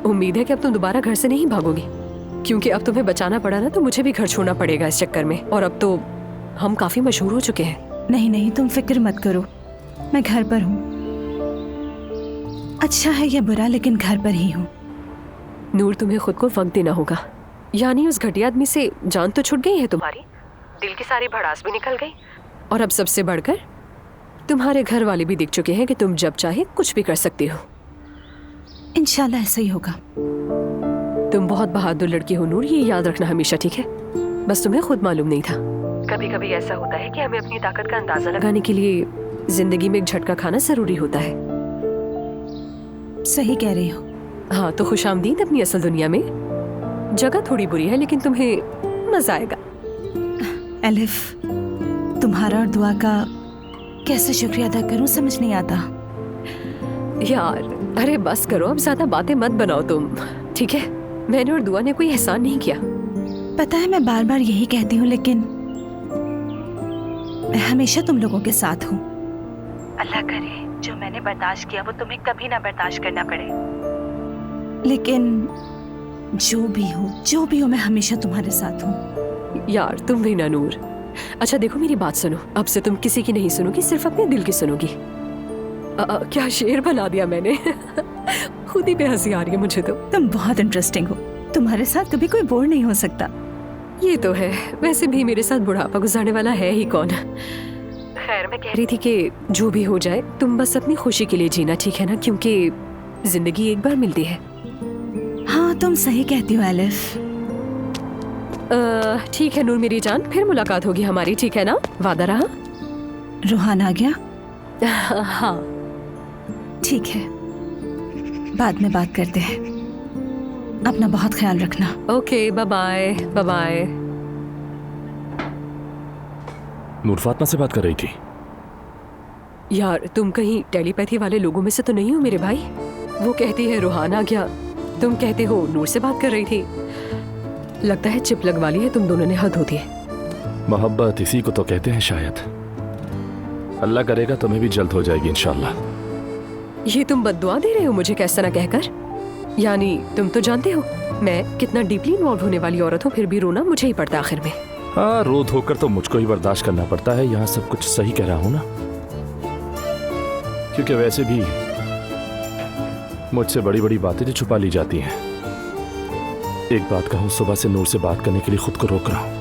उम्मीद है कि अब तुम दोबारा घर से नहीं भागोगी, क्योंकि अब तुम्हें बचाना पड़ा ना तो मुझे भी घर छोड़ना पड़ेगा इस चक्कर में, और अब तो हम काफी मशहूर हो चुके हैं। नहीं नहीं, तुम फिक्र मत करो, मैं घर पर हूँ। अच्छा है या बुरा, लेकिन घर पर ही हूँ। नूर, तुम्हें खुद को वक्त देना होगा। यानी उस घटिया आदमी से जान तो छूट गई है तुम्हारी, दिल की सारी भड़ास भी निकल गई, और अब सबसे बढ़कर तुम्हारे घर वाले भी दिख चुके हैं कि तुम जब चाहे कुछ भी कर सकती हो। इंशाल्लाह ऐसा ही होगा। तुम बहुत बहादुर लड़की हो नूर, ये याद रखना हमेशा, ठीक है? बस तुम्हें खुद मालूम नहीं था। कभी कभी ऐसा होता है कि हमें अपनी ताकत का अंदाजा लगाने के लिए जिंदगी में एक झटका खाना जरूरी होता है। सही कह रही हो। हाँ, तो खुशामदीद अपनी असल दुनिया में। जगह थोड़ी बुरी है लेकिन तुम्हें मजा आएगा। एलिफ, तुम्हारा और दुआ का कैसे शुक्रिया अदा करूं समझ नहीं आता। यार अरे बस करो, अब ज्यादा बातें मत बनाओ तुम, ठीक है? मैंने और दुआ ने कोई एहसान नहीं किया। पता है मैं बार बार यही कहती हूँ, लेकिन मैं हमेशा तुम लोगों के साथ हूँ। अल्लाह करे जो मैंने बर्दाश्त किया वो तुम्हें कभी ना बर्दाश्त करना पड़े। लेकिन जो भी हो मैं हमेशा तुम्हारे साथ हूँ। यार तुम भी ना नूर। अच्छा देखो मेरी बात सुनो, अब से तुम किसी की नहीं सुनोगी, सिर्फ अपने दिल की सुनोगी। क्या शेर बना दिया मैंने। खुद ही पे हंसी आ रही है मुझे तो। तुम बहुत इंटरेस्टिंग हो, तुम्हारे साथ कभी कोई बोर नहीं हो सकता। ये तो है, वैसे भी मेरे साथ बुढ़ापा गुजारने वाला है ही कौन। खैर मैं कह रही थी कि जो भी हो जाए तुम बस अपनी खुशी के लिए जीना, ठीक है ना? क्योंकि जिंदगी एक बार मिलती है। हाँ तुम सही कहती हो एलिफ। ठीक है नूर मेरी जान, फिर मुलाकात होगी हमारी, ठीक है ना? वादा रहा? रूहान आ गया? हाँ ठीक है, बाद में बात करते हैं। अपना बहुत ख्याल रखना। Okay, bye bye bye bye. Noor Fatima से बात कर रही थी। यार तुम कहीं टेलीपैथी वाले लोगों में से तो नहीं हो मेरे भाई? वो कहती है रूहान आ गया, तुम कहते हो नूर से बात कर रही थी। लगता है चिप लगवा ली है तुम दोनों ने, हद होती है। मोहब्बत इसी को तो कहते हैं शायद। अल्लाह करेगा तुम्हें भी जल्द हो जाएगी इंशाल्लाह। ये तुम बद्दुआ दे रहे हो मुझे कैसा ना कहकर? यानी तुम तो जानते हो मैं कितना डीपली इन्वॉल्व होने वाली औरत हूँ, फिर भी रोना मुझे ही पड़ता आखिर में। हाँ, रो धोकर तो मुझको ही बर्दाश्त करना पड़ता है। यहाँ सब कुछ सही कह रहा हूँ ना? क्योंकि वैसे भी मुझसे बड़ी बड़ी बातें जो छुपा ली जाती हैं। एक बात कहूँ, सुबह से नूर से बात करने के लिए खुद को रोक रहा हूँ।